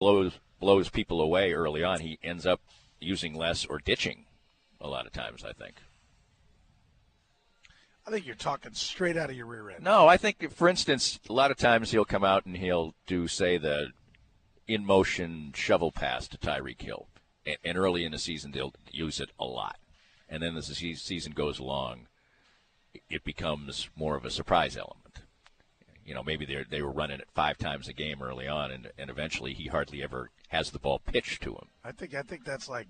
blows people away early on, he ends up using less or ditching a lot of times, I think. I think you're talking straight out of your rear end. No, I think, for instance, a lot of times he'll come out and he'll do, say, the in-motion shovel pass to Tyreek Hill. And early in the season, they'll use it a lot. And then as the season goes along, it becomes more of a surprise element. You know, maybe they were running it 5 times a game early on, and eventually he hardly ever has the ball pitched to him. I think that's like.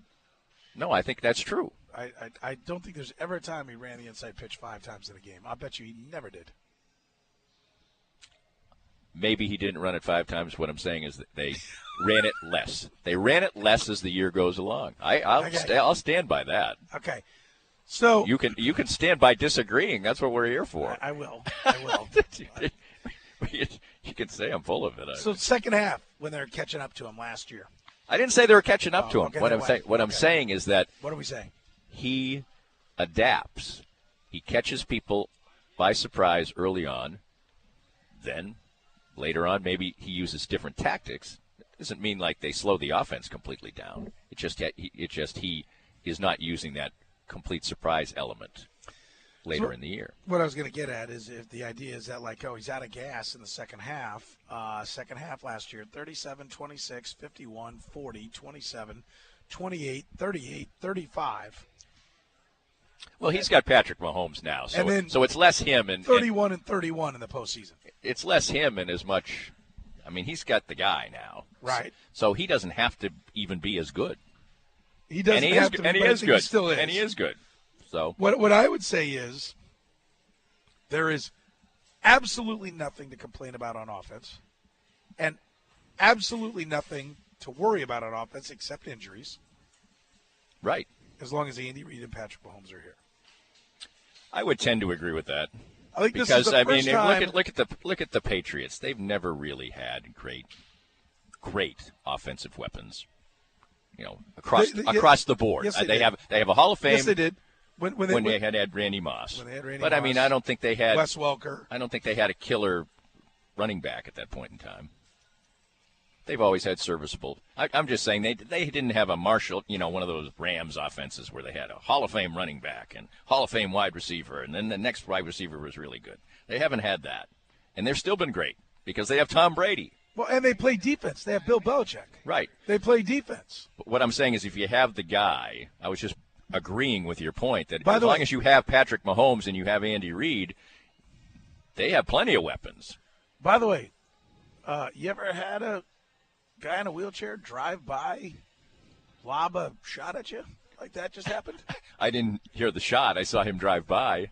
No, I think that's true. I don't think there's ever a time he ran the inside pitch 5 times in a game. I'll bet you he never did. Maybe he didn't run it 5 times. What I'm saying is that they ran it less. They ran it less as the year goes along. I'll stand by that. Okay. So you can stand by disagreeing. That's what we're here for. I will. You can say I'm full of it. So second half, when they're catching up to him last year. I didn't say they were catching up to him. Okay, What I'm saying is that. What are we saying? He adapts. He catches people by surprise early on. Then later on, maybe he uses different tactics. It doesn't mean like they slow the offense completely down. It just he is not using that complete surprise element later in the year. What I was going to get at is if the idea is that, like, he's out of gas in the second half. Second half last year, 37, 26, 51, 40, 27, 28, 38, 35. Well, he's got Patrick Mahomes now, so it's less him and 31 and 31 in the postseason. It's less him and as much. I mean, he's got the guy now, right? So he doesn't have to even be as good. He doesn't have to, and he is good. He still is, and he is good. So what I would say is there is absolutely nothing to complain about on offense, and absolutely nothing to worry about on offense except injuries. Right. As long as Andy Reid and Patrick Mahomes are here. I would tend to agree with that. I think this is the first time. Look at the Patriots. They've never really had great offensive weapons. You know, across the board. Yes, they have a Hall of Fame. Yes, they did. When they had Randy Moss. When they had Randy Moss. I mean, I don't think they had Wes Welker. I don't think they had a killer running back at that point in time. They've always had serviceable. I'm just saying they didn't have a Marshall, one of those Rams offenses where they had a Hall of Fame running back and Hall of Fame wide receiver, and then the next wide receiver was really good. They haven't had that, and they've still been great because they have Tom Brady. Well, and they play defense. They have Bill Belichick. Right. They play defense. But what I'm saying is if you have the guy, I was just agreeing with your point that as long as you have Patrick Mahomes and you have Andy Reid, they have plenty of weapons. By the way, you ever had a guy in a wheelchair drive by, lob a shot at you like that just happened? I didn't hear the shot. I saw him drive by.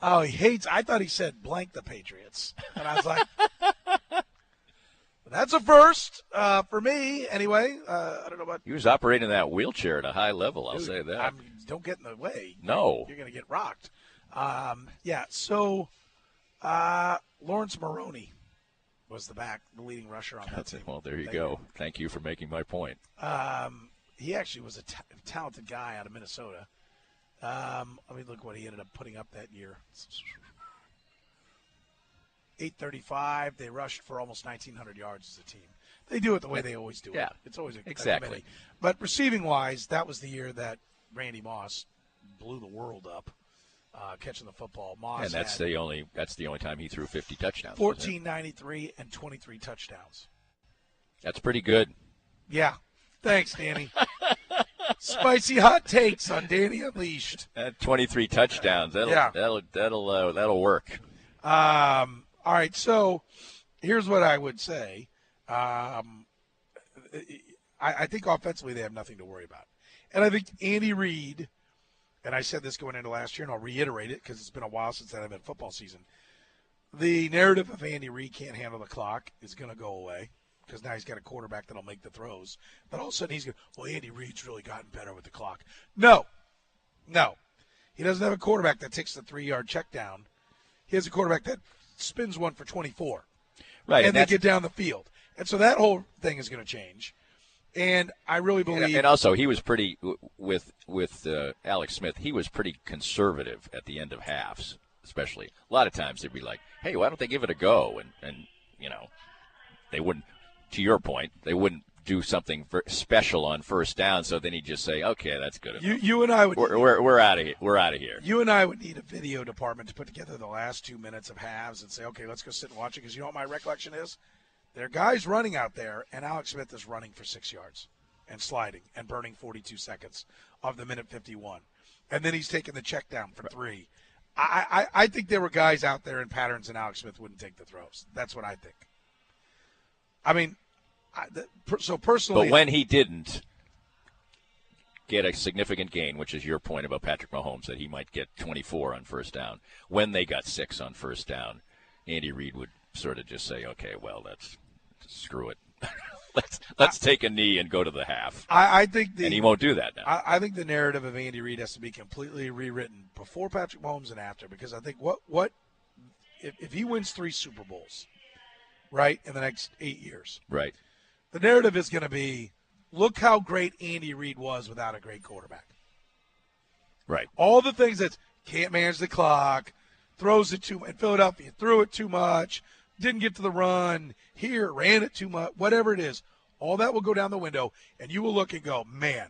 Oh, I thought he said blank the Patriots. And I was like, that's a first for me anyway. I don't know about. He was operating that wheelchair at a high level, I'll say that. I mean, don't get in the way. No. You're going to get rocked. So Lawrence Maroney was the leading rusher on that team. Well, there you go. Thank you for making my point. He actually was a talented guy out of Minnesota. Let me look what he ended up putting up that year. 835. They rushed for almost 1,900 yards as a team. They do it the way they always do it. Yeah, it's always exactly. committee. But receiving-wise, that was the year that Randy Moss blew the world up. Catching the football. Moss and that's the only time he threw 50 touchdowns. 1493 and 23 touchdowns. That's pretty good. Yeah. Thanks, Danny. Spicy hot takes on Danny Unleashed. 23 touchdowns. That'll work. All right. So here's what I would say. I think offensively they have nothing to worry about, and I think Andy Reid. And I said this going into last year, and I'll reiterate it because it's been a while since I've had football season. The narrative of Andy Reid can't handle the clock is going to go away because now he's got a quarterback that'll make the throws. But all of a sudden he's going, Andy Reid's really gotten better with the clock. No. He doesn't have a quarterback that takes the 3-yard check down. He has a quarterback that spins one for 24. Right. And they get down the field. And so that whole thing is going to change. And I really believe. And also, he was pretty with Alex Smith. He was pretty conservative at the end of halves, especially. A lot of times they'd be like, "Hey, why don't they give it a go?" And they wouldn't. to your point, they wouldn't do something special on first down, so then he'd just say, okay, that's good enough. You and I would we're out of here. We're out of here. You and I would need a video department to put together the last 2 minutes of halves and say, okay, let's go sit and watch it, because you know what my recollection is? There are guys running out there, and Alex Smith is running for 6 yards and sliding and burning 42 seconds of the minute 51. And then he's taking the check down for 3. I think there were guys out there in patterns, and Alex Smith wouldn't take the throws. That's what I think. I mean, so personally, but when he didn't get a significant gain, which is your point about Patrick Mahomes, that he might get 24 on first down, when they got 6 on first down, Andy Reid would sort of just say, okay, well, screw it. let's take a knee and go to the half. I think and he won't do that now. I think the narrative of Andy Reid has to be completely rewritten before Patrick Mahomes and after, because I think what if he wins 3 Super Bowls, right, in the next 8 years, right? The narrative is going to be, look how great Andy Reid was without a great quarterback. Right. All the things that can't manage the clock, throws it too much. In Philadelphia, threw it too much, didn't get to the run, here, ran it too much, whatever it is. All that will go down the window, and you will look and go, man,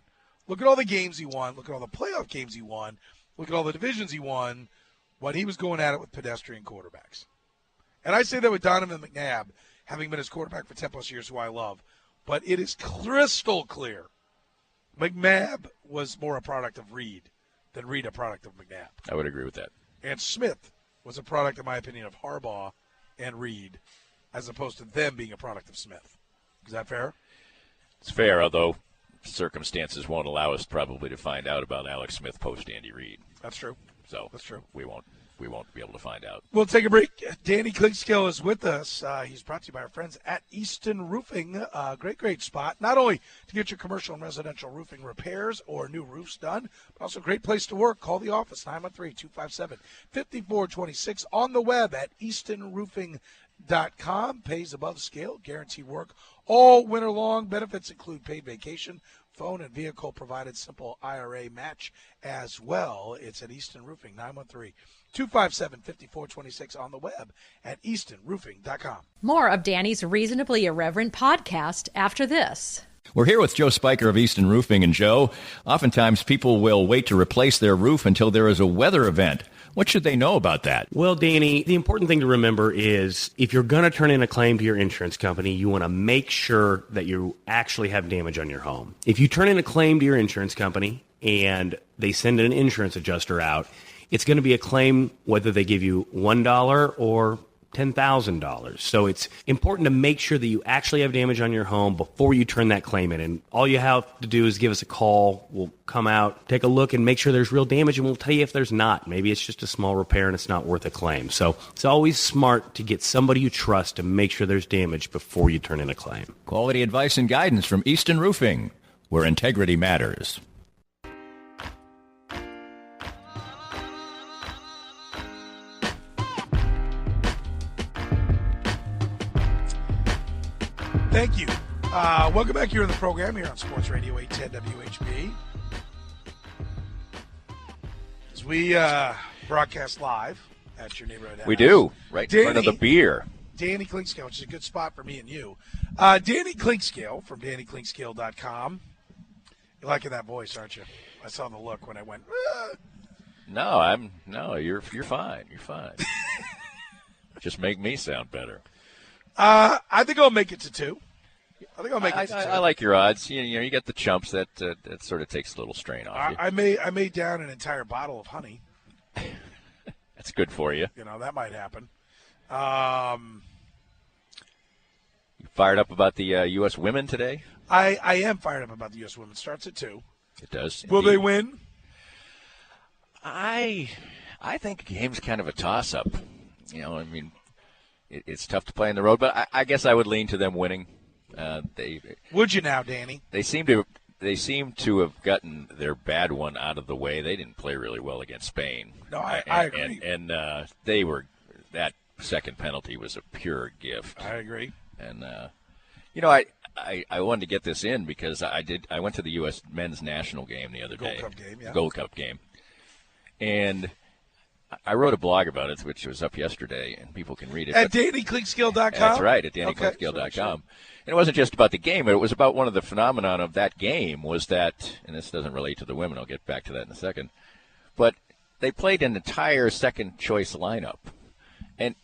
look at all the games he won. Look at all the playoff games he won. Look at all the divisions he won when he was going at it with pedestrian quarterbacks. And I say that with Donovan McNabb, having been his quarterback for 10-plus years, who I love. But it is crystal clear McNabb was more a product of Reid than Reid a product of McNabb. I would agree with that. And Smith was a product, in my opinion, of Harbaugh and Reid, as opposed to them being a product of Smith. Is that fair? It's fair, although circumstances won't allow us probably to find out about Alex Smith post Andy Reid. That's true. So that's true. We won't be able to find out. We'll take a break. Danny Klinkskill is with us. He's brought to you by our friends at Easton Roofing. Great spot. Not only to get your commercial and residential roofing repairs or new roofs done, but also a great place to work. Call the office, 913-257-5426. On the web at eastonroofing.com. Pays above scale. Guaranteed work all winter long. Benefits include paid vacation, phone and vehicle provided, simple IRA match as well. It's at Easton Roofing, 913-257-5426, on the web at eastonroofing.com. More of Danny's Reasonably Irreverent podcast after this. We're here with Joe Spiker of Easton Roofing. And Joe, oftentimes people will wait to replace their roof until there is a weather event. What should they know about that? Well, Danny, the important thing to remember is if you're going to turn in a claim to your insurance company, you want to make sure that you actually have damage on your home. If you turn in a claim to your insurance company and they send an insurance adjuster out, it's going to be a claim whether they give you $1 or $10,000. So it's important to make sure that you actually have damage on your home before you turn that claim in. And all you have to do is give us a call. We'll come out, take a look, and make sure there's real damage, and we'll tell you if there's not. Maybe it's just a small repair and it's not worth a claim. So it's always smart to get somebody you trust to make sure there's damage before you turn in a claim. Quality advice and guidance from Easton Roofing, where integrity matters. Thank you. Welcome back here in the program here on Sports Radio 810 WHB. As we broadcast live at your neighborhood house. We do, right in front of the beer. Danny Klinkskill, which is a good spot for me and you. Danny Klinkskill from DannyKlinkskill.com. You're liking that voice, aren't you? I saw the look when I went, No, you're fine. You're fine. Just make me sound better. I think I'll make it to 2. I think I'll make it to 2. I like your odds. You get the chumps. That sort of takes a little strain off you. I made down an entire bottle of honey. That's good for you. That might happen. You fired up about the U.S. women today? I am fired up about the U.S. women. Starts at 2. It does. Will indeed. they win? I think the game's kind of a toss-up. It's tough to play on the road, but I guess I would lean to them winning. Would you now, Danny? They seem to have gotten their bad one out of the way. They didn't play really well against Spain. No, I agree. And that second penalty was a pure gift. I agree. And I wanted to get this in because I went to the U.S. men's national game the other day. Gold Cup game, yeah. Gold Cup game. And I wrote a blog about it, which was up yesterday, and people can read it. At DannyClinkskill.com? That's right, at DannyClinkskill.com. And it wasn't just about the game, but it was about one of the phenomenon of that game was that, and this doesn't relate to the women, I'll get back to that in a second, but they played an entire second-choice lineup. And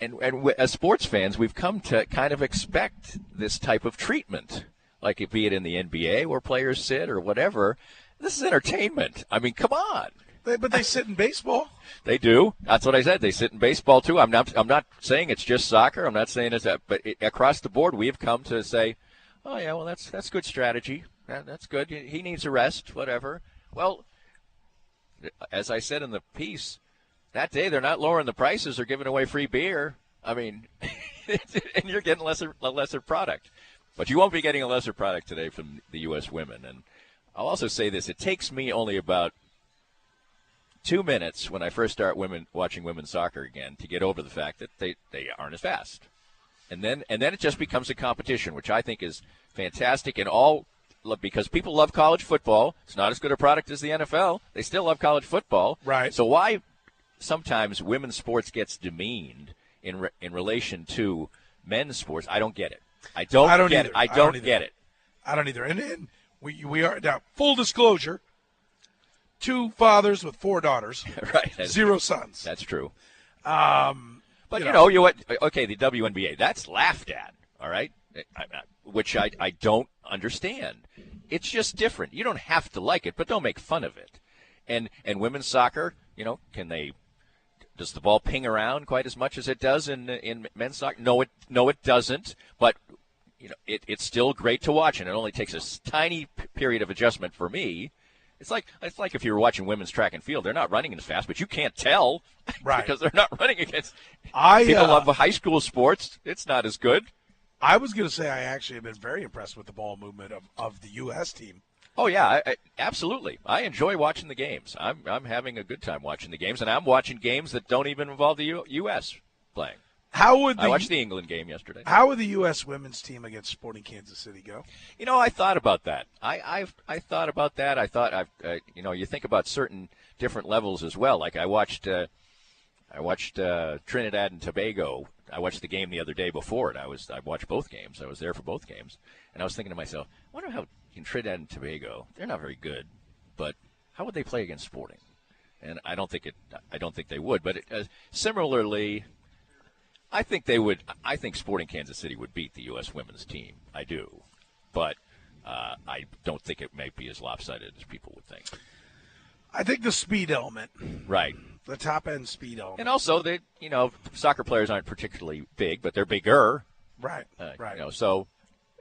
as sports fans, we've come to kind of expect this type of treatment, like it be it in the NBA where players sit or whatever. This is entertainment. I mean, come on. But they sit in baseball. They do. That's what I said. They sit in baseball too. I'm not saying it's just soccer. I'm not saying it's that. But across the board, we have come to say, oh yeah, well that's good strategy. That's good. He needs a rest. Whatever. Well, as I said in the piece, that day they're not lowering the prices or giving away free beer. I mean, and you're getting a lesser product. But you won't be getting a lesser product today from the U.S. women. And I'll also say this: it takes me only about 2 minutes when I first start watching women's soccer again to get over the fact that they aren't as fast. And then it just becomes a competition, which I think is fantastic in all because people love college football. It's not as good a product as the NFL. They still love college football. Right. So why sometimes women's sports gets demeaned in relation to men's sports, I don't get it. I don't get it. I don't get it. I don't either. And we are now, full disclosure, 2 fathers with 4 daughters, right? 0 sons. That's true. But the WNBA, that's laughed at, all right? Which I don't understand. It's just different. You don't have to like it, but don't make fun of it. And women's soccer, does the ball ping around quite as much as it does in men's soccer? No, it doesn't. But it's still great to watch, and it only takes a tiny period of adjustment for me. It's like if you were watching women's track and field. They're not running as fast, but you can't tell, right? Because they're not running against. People love high school sports. It's not as good. I was going to say I actually have been very impressed with the ball movement of the U.S. team. Oh yeah, absolutely. I enjoy watching the games. I'm having a good time watching the games, and I'm watching games that don't even involve the U.S. playing. I watched the England game yesterday. How would the U.S. women's team against Sporting Kansas City go? I thought about that. I thought about that. I thought you think about certain different levels as well. Like I watched Trinidad and Tobago. I watched the game the other day before it. I watched both games. I was there for both games, and I was thinking to myself, I wonder how in Trinidad and Tobago, they're not very good, but how would they play against Sporting? And I don't think they would. But similarly, I think they would. I think Sporting Kansas City would beat the U.S. women's team. I do, but I don't think it may be as lopsided as people would think. I think the speed element, right? The top end speed element, and also soccer players aren't particularly big, but they're bigger, right? Right. So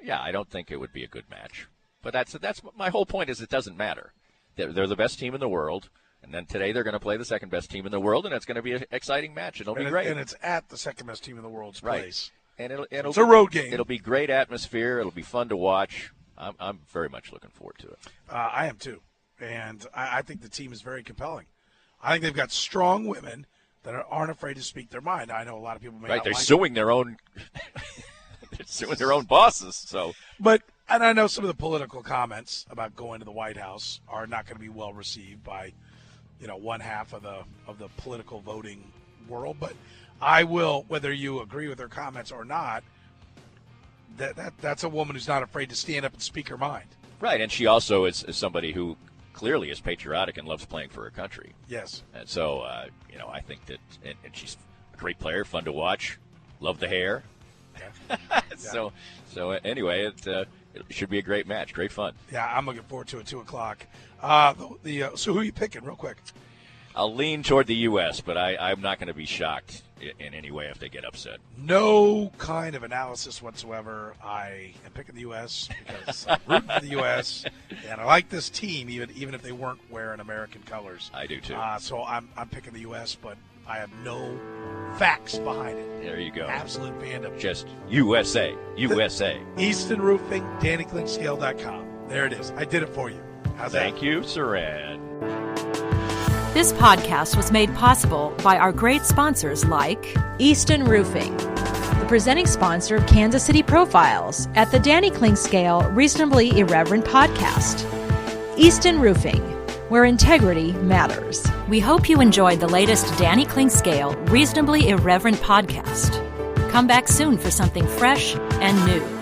yeah, I don't think it would be a good match. But that's my whole point. Is it doesn't matter. They're the best team in the world. And then today they're going to play the second best team in the world, and it's going to be an exciting match. It'll be great. And it's at the second best team in the world's place. And it's a road game. It'll be great atmosphere. It'll be fun to watch. I'm very much looking forward to it. I am too. And I think the team is very compelling. I think they've got strong women that aren't afraid to speak their mind. I know a lot of people may not they're like suing their own they're suing their own bosses. So and I know some of the political comments about going to the White House are not going to be well received by one half of the political voting world, but I will, whether you agree with her comments or not, that's a woman who's not afraid to stand up and speak her mind. Right, and she also is somebody who clearly is patriotic and loves playing for her country. Yes. And so, I think that, and she's a great player, fun to watch, love the hair. Yeah. So anyway, it should be a great match, great fun. Yeah, I'm looking forward to it. 2:00. So who are you picking, real quick? I'll lean toward the U.S., but I'm not going to be shocked in any way if they get upset. No kind of analysis whatsoever. I am picking the U.S. because I'm rooting for the U.S. and I like this team, even if they weren't wearing American colors. I do too. So I'm picking the U.S., but I have no facts behind it. There you go. Absolute fandom. Just USA. Easton Roofing, DannyClinkskill.com. There it is. I did it for you. How's that? Thank you, Soren. This podcast was made possible by our great sponsors like Easton Roofing, the presenting sponsor of Kansas City Profiles at the Danny Klingscale Reasonably Irreverent podcast. Easton Roofing, where integrity matters. We hope you enjoyed the latest Danny Clinkscale Reasonably Irreverent podcast. Come back soon for something fresh and new.